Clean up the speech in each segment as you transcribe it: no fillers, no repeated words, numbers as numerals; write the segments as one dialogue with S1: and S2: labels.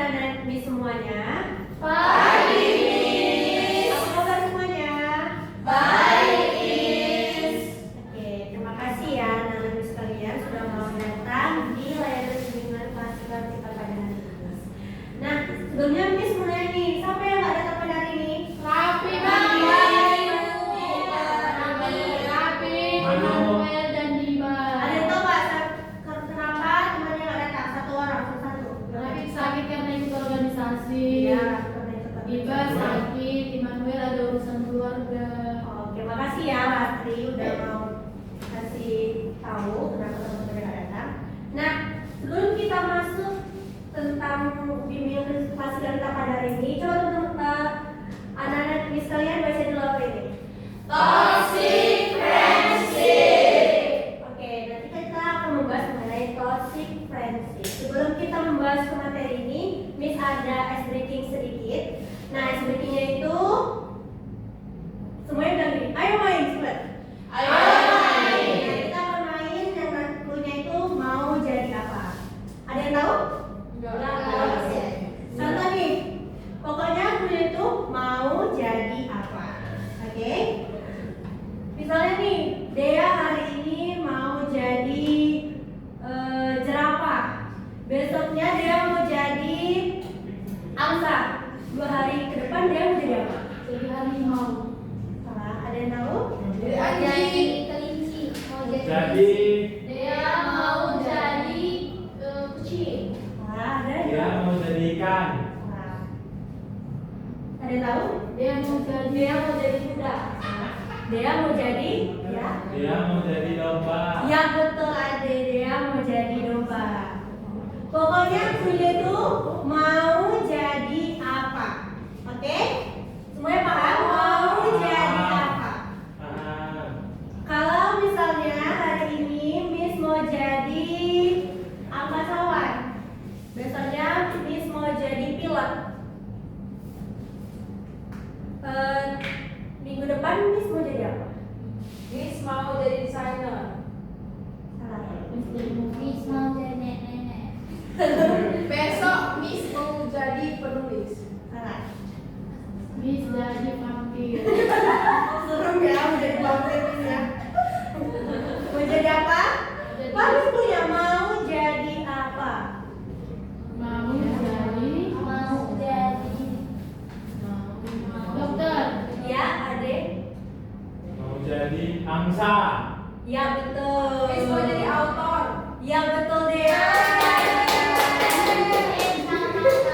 S1: anak-anak Miss semuanya?
S2: Pagi, Miss.
S1: Apa kabar semuanya?
S2: Baik, Miss.
S1: Oke, terima kasih ya anak-anak Miss sekalian sudah mau datang di layanan bimbingan mahasiswa kita pada hari ini. Nah, sebelumnya Miss mau nanya nih, siapa yang nggak datang pada hari ini?
S2: Rapi, Rapi, Manuel dan Diba.
S1: Ada yang tahu nggak kenapa temannya nggak datang? Satu orang, satu.
S2: Rapi sakit karena ikut organisasi.
S1: Iya, karena itu tadi.
S2: Diba sakit, Immanuel ada urusan keluarga.
S1: Oke, makasih ya Lastri udah mau kasih tahu kenapa teman-teman nggak datang. Nah, sebelum kita masuk tentang bimbingan kelas kita pada hari ini, coba teman-teman anak-anak Miss kalian baca dulu apa ini?
S2: Toxic friendship.
S1: Oke, nanti kita akan membahas mengenai toxic friendship. Sebelum kita membahas ke materi ini, Miss ada ice breaking sedikit. Nah, ice breakingnya itu semuanya bilang gini, ayo main, cepat.
S2: Ayo
S1: Nah,
S2: main.
S1: kita akan main yang cluenya itu mau jadi apa? Ada yang tahu? Contoh nih, pokoknya cluenya itu mau jadi apa? Oke? Misalnya nih, Dea hari ini mau jadi jerapah. Besoknya dia mau jadi angsa. 2 hari ke depan dia mau jadi apa?
S2: Jadi harimau.
S1: Salah, ada yang tahu?
S2: Jadi anjing.
S3: kelinci mau
S4: Jadi
S2: Dia mau jadi kucing.
S1: Salah, ada yang
S4: dia
S1: tahu?
S4: mau jadi ikan.
S1: Salah. Ada yang tahu?
S2: Dia mau jadi kuda.
S1: Dia mau jadi ya?
S4: Dia mau jadi domba.
S1: Ya betul Ade, dia mau jadi domba. Pokoknya kuliah itu mau jadi apa? Oke? Semuanya paham? Mau jadi apa?
S4: Ah,
S1: Kalau misalnya hari ini Miss mau jadi angkasawan, besoknya Miss mau jadi pilot. Minggu depan Miss mau jadi apa?
S2: Miss mau jadi desainer.
S1: Salah.
S3: Miss mau jadi nenek.
S2: Besok Miss mau jadi penulis.
S1: Salah.
S2: Miss jadi vampir.
S1: Serem ya, mau jadi vampir Miss ya. Mau jadi apa? Pak Miss punya mau jadi apa?
S2: Mau jadi dokter.
S1: Ya, Ade.
S4: mau jadi angsa.
S1: Ya betul.
S2: Miss mau jadi autor.
S1: Ya betul Dea.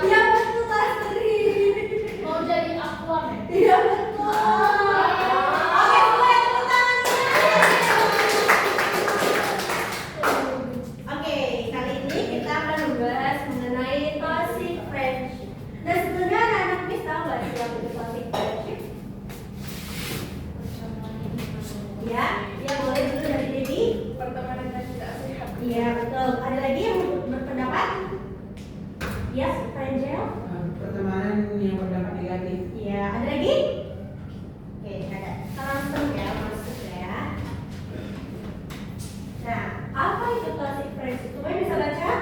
S1: Ya betul Lastri.
S2: Mau jadi Aquaman.
S1: Iya betul. Oke, mulai tepuk tangan. Oke, kali ini kita akan membahas mengenai toxic friendship. Nah, sebetulnya anak-anak Miss tahu nggak sih apa itu toxic friendship? Ya, ya boleh dulu dari Debbie.
S2: Pertemanan yang tidak sehat.
S1: Iya betul. Ada lagi yang berpendapat? Yes, Angel.
S5: Pertemanan yang berdampak negatif.
S1: Iya, ada lagi? Oke, ada. Kita langsung ya masuk ya. Nah, apa itu toxic friendship? Semuanya bisa baca?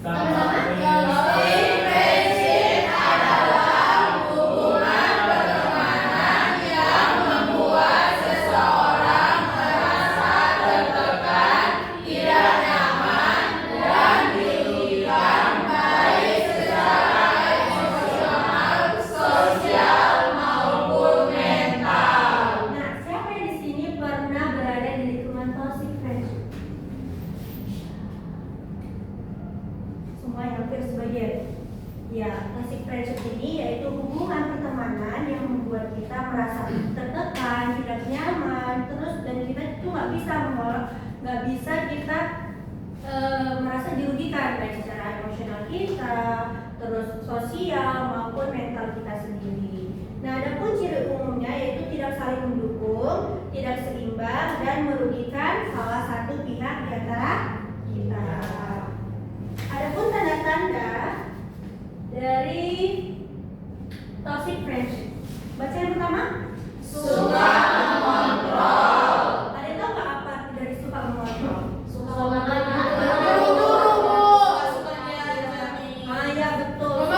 S1: Sama-sama?
S2: Toxic friendship adalah hubungan pertemanan yang membuat seseorang merasa tertekan, tidak nyaman, dan dirugikan baik secara emosional, sosial, maupun mental.
S1: Nah, siapa yang di sini pernah berada di lingkungan toxic friendship? Semua yang hampir sebagian. Ya, toxic friendship ini yaitu hubungan pertemanan yang membuat kita merasa tertekan, tidak nyaman, terus dan kita itu nggak bisa kita merasa dirugikan baik secara emosional kita, terus sosial maupun mental kita sendiri. Nah, adapun ciri umumnya yaitu tidak saling mendukung, tidak seimbang dan merugikan salah satu pihak di antara kita. Adapun tanda-tanda dari toxic friendship. Baca yang pertama.
S2: Suka mengontrol.
S1: Ada yang tahu nggak apa arti dari suka mengontrol?
S2: Suka mengontrol.
S1: Ah ya betul.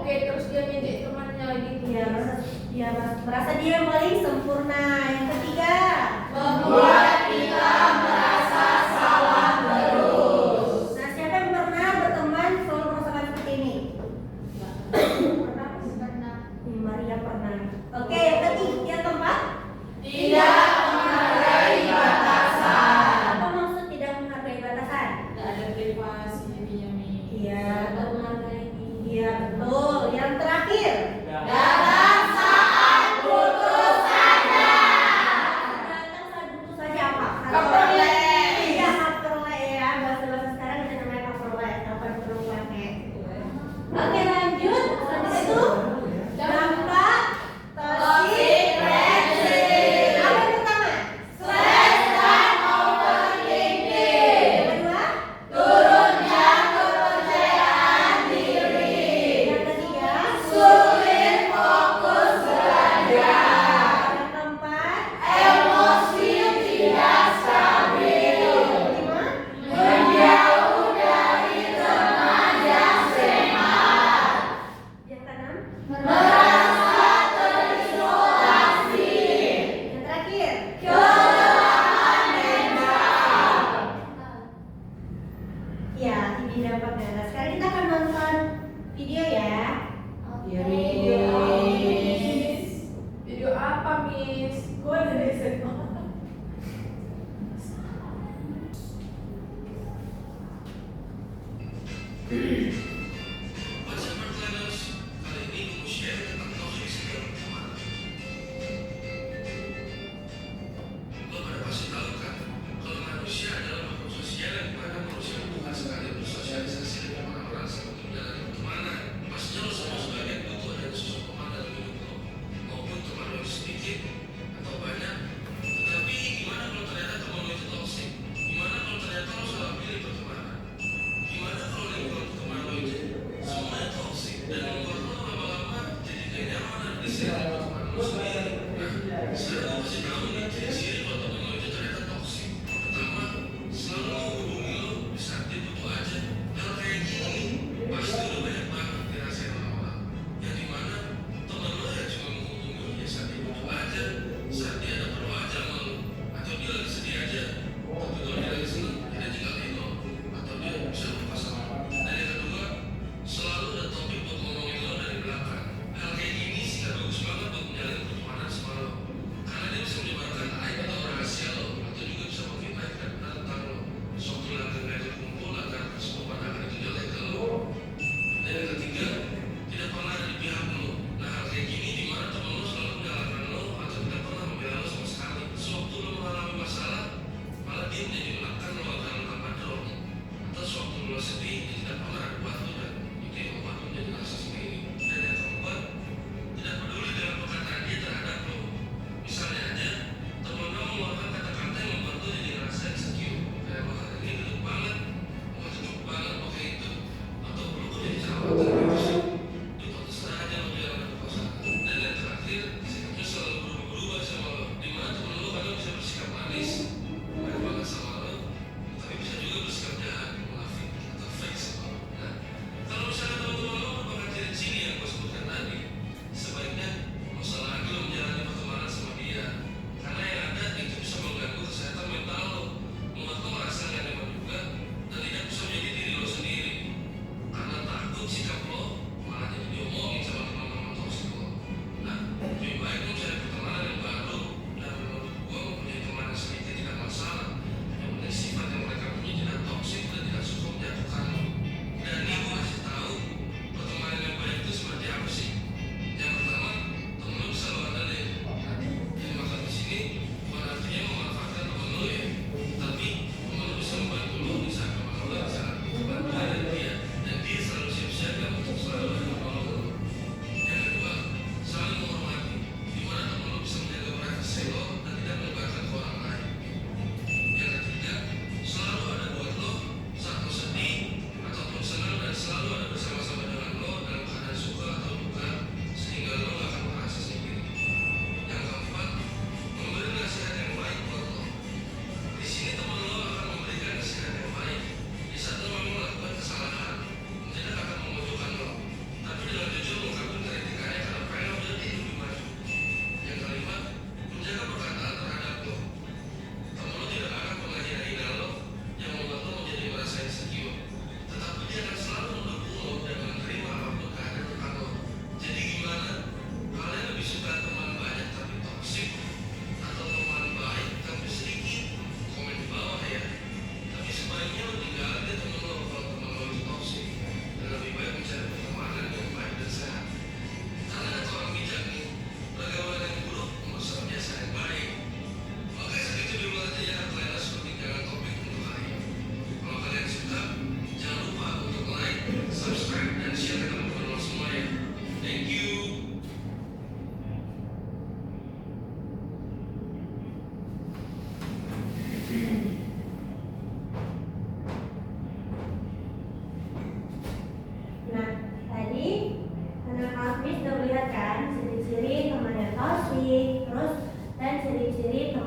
S2: oke terus dia ngejek temannya gitu.
S1: Merasa dia yang paling sempurna. Yang ketiga,
S2: Membuat kita merasa salah terus.
S1: nah siapa yang pernah berteman selalu merasakan seperti ini?
S3: Pernah.
S1: Maria pernah. Oke, yang ketiga, yang keempat,
S2: Tidak menghargai batasan.
S1: apa maksud tidak menghargai batasan?
S2: Tidak ada privasi jadinya Mi.
S1: Iya, iya betul. Yang terakhir,
S2: Datang saat butuh saja.
S1: datang saat butuh saja apa?
S2: Coverlet.
S1: Iya, coverlet ya. Bahasa sekarang kita namanya coverlet. Apa perlu pakai? Oke, lanjut. Selanjutnya itu dampak toxic friendship. Apa yang pertama?
S2: Stress dan overthinking.
S1: Yang kedua?
S2: Turunnya kepercayaan diri.
S1: Yang ketiga?
S2: Sulit fokus belajar.
S1: Yang keempat?
S2: Emosi tidak stabil.
S1: Yang kelima?
S2: Menjauh dari teman yang sehat.
S1: Yang keenam?
S2: Merasa terisolasi.
S1: Yang terakhir?
S2: Kelelahan mental.
S1: Ya, ini dampaknya. Nah, sekarang kita akan nonton video ya.
S5: Iya,
S2: Miss. Video apa, Miss? Gue dari SMA.
S6: WhatsApp Planners kali ini mau share tentang toxic dalam pertemanan. Lo pada pasti tahu kan, kalau manusia adalah makhluk sosial yang dimana manusia butuh sekali bersosialisasi dengan orang-orang sebelum menjalani pertemanan. Pastinya lo semua sebagian butuh ada sosok teman dalam hidup lo, maupun teman lo yang sedikit atau banyak. Tetapi gimana kalau ternyata teman lo itu toxic? Gimana kalau ternyata lo salah pilih pertemanan? Gimana kalau lingkungan teman lo itu semuanya toksik dan membuat lo lama-lama jadi gak nyaman dan berisik sama teman lo sendiri? Nah, sekarang gue kasih tahu nih ciri-ciri kalau teman lo itu ternyata toksik. Pertama, selalu menghubungi lo di saat dia butuh aja. Hal kayak gini pasti udah banyak banget dirasain orang-orang. Yang dimana teman lo ya cuma menghubungi ya saat dia butuh aja, saat dia ada perlu aja sama lo, atau dia lagi sedih aja. Tapi kalau dia lagi seneng, dia tinggalin lo, atau dia bisa lupa sama lo. Dan yang kedua, selalu ada topik buat ngomongin lo dari belakang. Hal kayak gini sih gak bagus banget buat menjalin pertemanan sama lo, karena dia bisa menyebarkan aib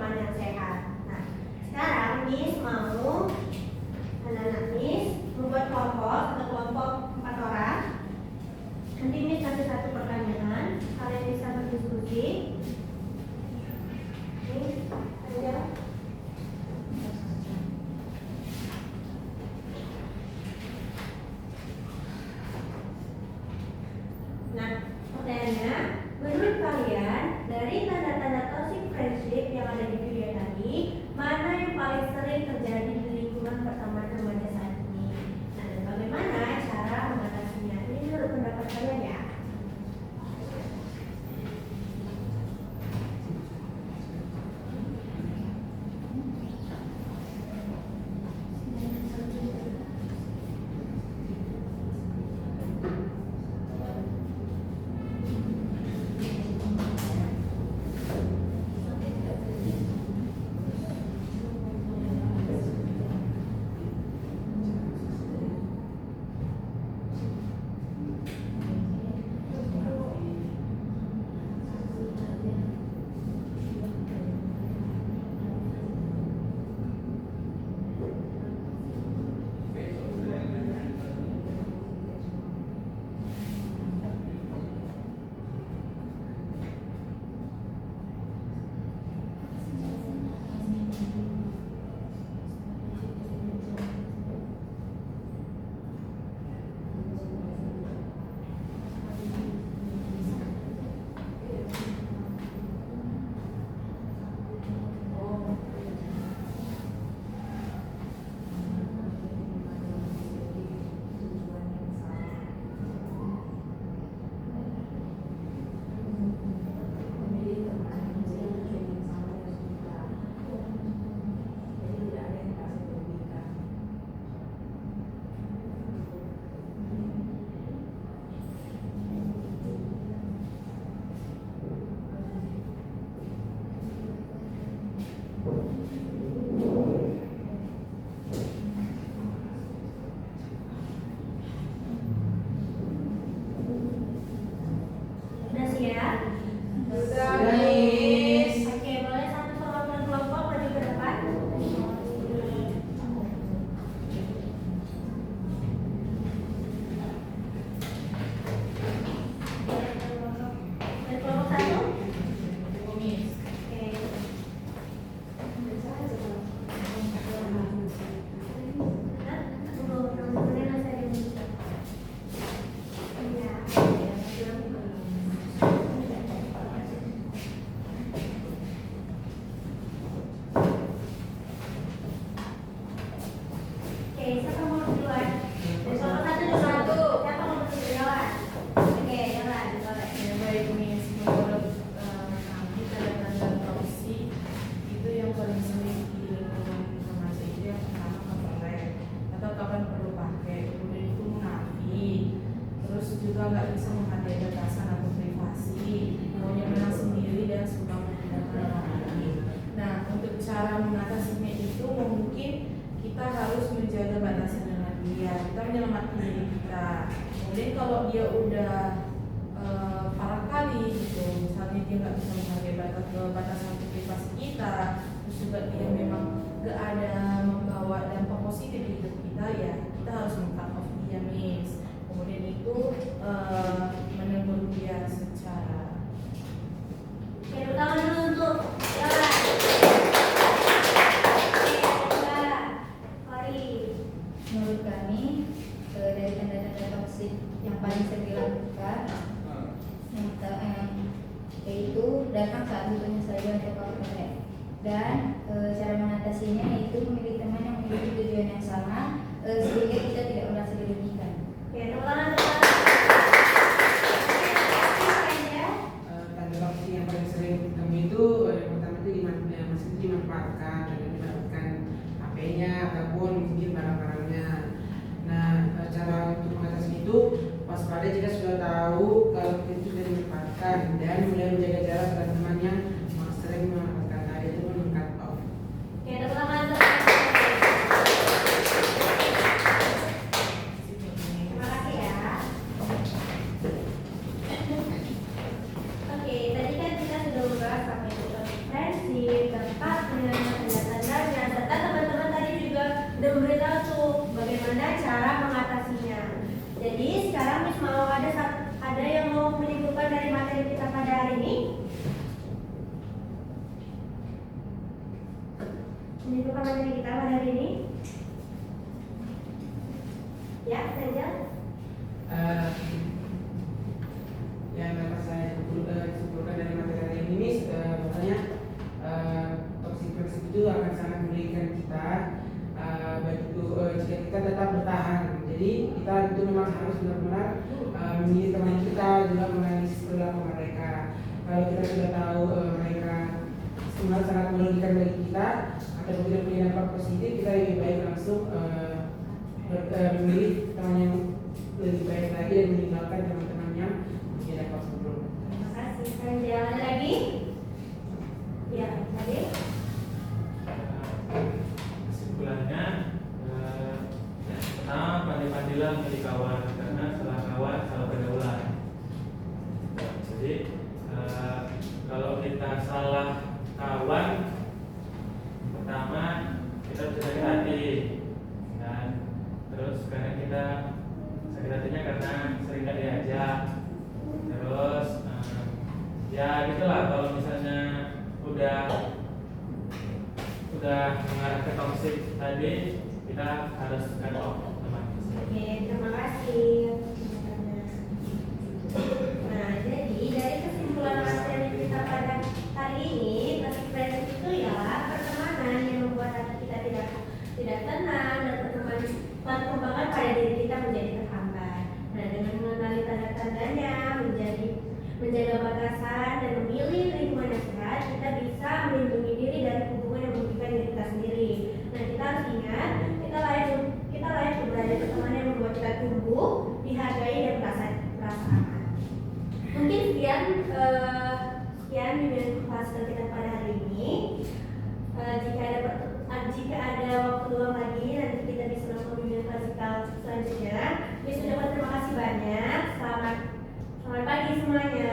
S1: teman yang sehat. Nah, sekarang Miss mau anak-anak Miss membuat kelompok, satu kelompok 4 orang. Nanti Miss kasih satu pertanyaan, kalian bisa berdiskusi. Miss, ayo. Nah, pertanyaannya, menurut kalian dari tanda-tanda toxic friendship yang ada di video tadi, mana yang paling sering terjadi di lingkungan pertemanan remaja saat ini? Nah, dan bagaimana cara mengatasinya? Ini dulu pendapat kalian ya. Udah siap?
S2: Sudah, Miss.
S1: Oke, boleh satu perwakilan kelompok maju ke depan. Dari kelompok 1?
S2: Miss.
S1: Oke. Hah? Tunggu, nomornya masih ada yang bisa. Iya. Oke, siapa mau duluan? Dari kelompok 1 dulu. Siapa mau duluan? Oke, jalan, boleh.
S2: Ya, baik, Miss. Menurut kami tanda-tanda toksik itu yang paling sering di lingkungan remaja itu yang pertama kepelet atau kapan perlu pakai, kemudian itu munafik, terus juga nggak bisa menghargai batasan atau privasi, maunya menang sendiri dan suka memindahkan orang lain. Nah, untuk cara mengatasinya itu mungkin kita harus menjaga batasan dengan dia, kita menyelamatkan diri kita. Kemudian kalau dia udah parah kali gitu, misalnya dia nggak bisa menghargai batasan privasi kita, terus juga dia memang gak ada membawa dampak positif di hidup kita, ya kita harus meng-cut off dia, Miss. Kemudian itu menegur dia secara
S1: Oke, tepuk tangan dulu untuk jalan. Oke, coba. Kori.
S3: Menurut kami dari tanda-tanda toksik yang paling sering dilakukan yaitu datang saat butuhnya saja untuk korporat, dan cara mengatasinya yaitu memilih teman yang memiliki tujuan yang sama sehingga kita tidak merasa dirugikan.
S1: Oke, tepuk tangan, tepuk tangan. Oke, aja.
S5: Tanda toksik yang paling sering ketemu itu yang pertama itu masih dimanfaatkan dan mendapatkan HP-nya ataupun mungkin barang-barangnya. Nah, cara untuk mengatasi itu waspada jika sudah tahu kalau itu sudah dimanfaatkan dan mulai menjaga jarak dengan teman yang sering memanfaatkan tadi itu men-cut off.
S1: Oke, tepuk tangan, tepuk tangan. Terima kasih ya. Oke, tadi kan kita sudah membahas sampai toxic friendship, dampak
S5: yang dapat saya simpulkan dari materi ini, bahwasanya toxic friendship itu akan sangat merugikan kita, baik itu jika kita tetap bertahan. Jadi kita itu memang harus benar-benar memilih teman kita, juga menganalisis perilaku mereka. Kalau kita sudah tahu mereka sangat merugikan bagi kita atau tidak punya dampak positif, kita lebih baik langsung memilih teman yang lebih baik lagi dan meninggalkan teman-teman yang punya dampak buruk.
S1: Terima kasih. Ada lagi? Ya, tadi.
S4: Kesimpulannya, pertama pandai-pandailah menjadi kawan, karena salah kawan salah pergaulan. Jadi kalau kita salah kawan, pertama kita bisa sakit hati, dan terus karena kita sakit hatinya karena sering gak diajak. Terus ya gitulah, kalau misalnya udah mengarah ke toxic tadi, kita harus cut off teman.
S1: Oke, terima kasih. Nah, jadi dari kesimpulan materi kita pada hari ini, toxic friendship itu ya pertemanan yang membuat hati kita tidak tenang dan perkembangan pada diri kita menjadi terhambat. Nah, dengan mengenali tanda-tandanya, menjaga batasan dan memilih lingkungan yang sehat, kita bisa melindungi diri dari hubungan yang merugikan diri kita sendiri. Nah, kita harus ingat, kita layak berada di pertemanan yang membuat kita tumbuh, dihargai dan merasa aman. Mungkin sekian bimbingan kelas kita pada hari ini. Jika ada waktu luang lagi, nanti kita bisa melakukan bimbingan klasikal selanjutnya. Terima kasih banyak. Selamat pagi semuanya.